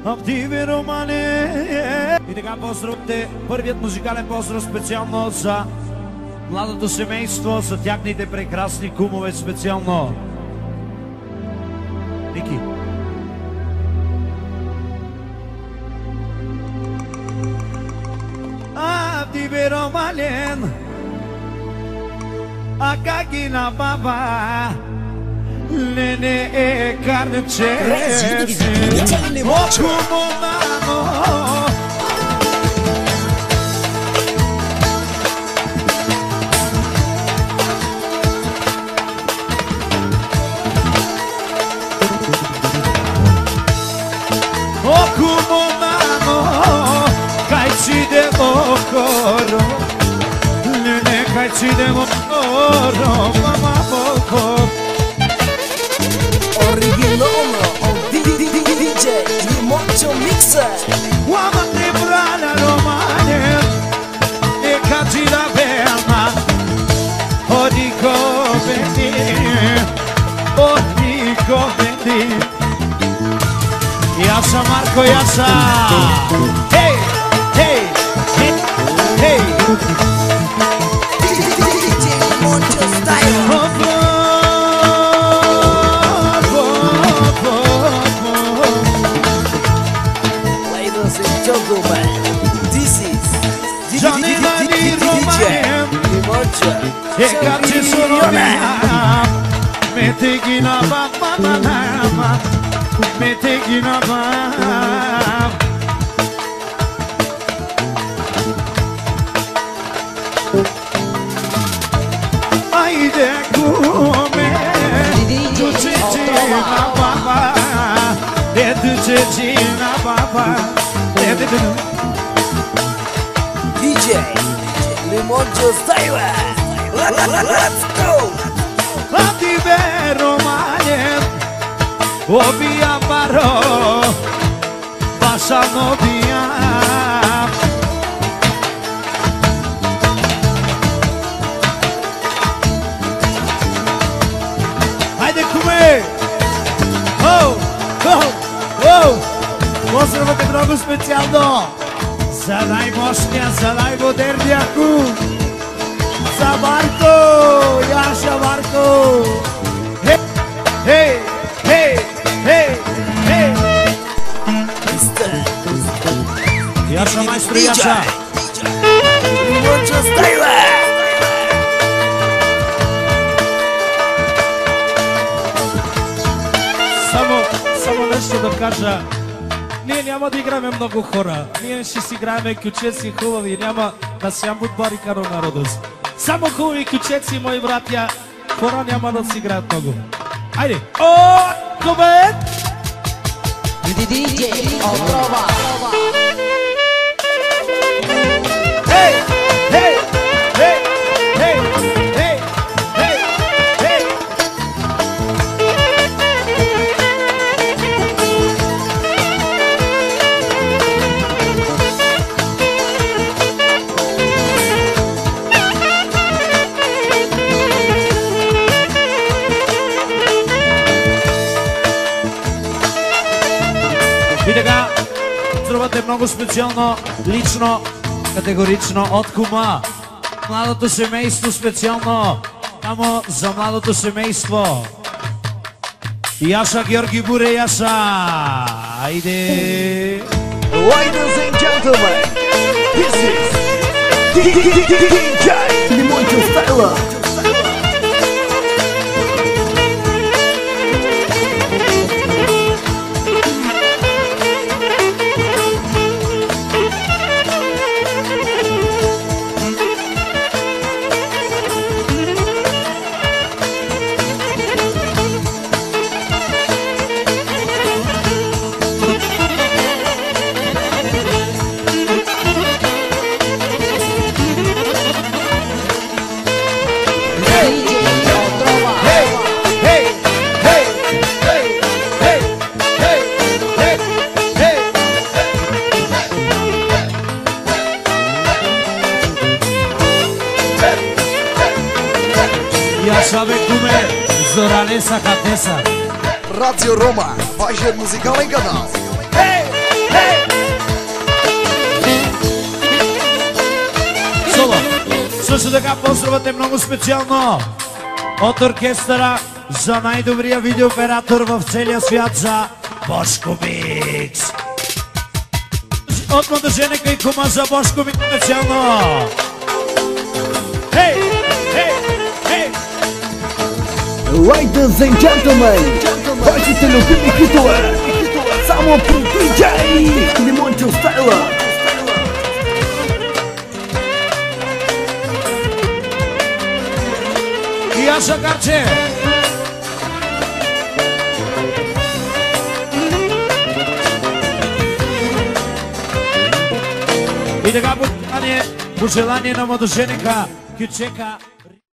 Активи Романе. И така поздравте, първият музикален поздрав специално за младото семейство, за тяхните прекрасни кумове специално. Ники. Активи Ромален. А как и на баба Лене е карнече Окумонано Окумонано Кайчиде окоро Лене кайчиде окоро Мама окоро Original of DJ Limoncho Mixer. Uama te brana romane e cacci la verna o dico vedi Yasa Marco Yasa hey hey hey hey DJ Limoncho Style. Gentlemen, this is DJ Limoncho. E cazzi sono metti chi na mamma metti chi na mamma ai de come tu cecina papà e tu cecina papà DJ Limoncho Style. Let's go. Active Romane Obia Baro Passano via Haide come Oh Oh Oh Pozdravate mnogo specijalno za najmoćnija, za najmodernija kum za Marko, Jaša Marko. Hej, hej, hej, hej, hej. Jaša majstru Jaša. Limoncho Style. Само нещо да кажа. Ние няма да играме много хора. Ние ще си играем кючеци хубави. Няма да сям отбори каро народос. Само хубави кючеци, мои братя. Хора няма да си играят много. Айде! О, кубет! DJ Otrova. Хей! Хей! Хей! Хей! Хей! Хей! Хей! И така, здравате много специално, лично, категорично от кума. Младото семейство специално, само за младото семейство. Яша Георги Буре, Яша. Айде! Ladies and gentlemen, this is DJ Limoncho Style. Sabe comer Zoralesa Catesa Radio Roma, ваш музикален канал. Hey! така поздравате много специално от оркестъра за най-добрия видеооператор в целия свят за Бошко Микс. От младоженека и кума за Бошко Микс специално. Хей, хей, хей! Ladies and gentlemen, вашите любими хитове, само при DJ Лимончо Стайла. И аз Шагарче. И така пожелание на младоженека Кючека.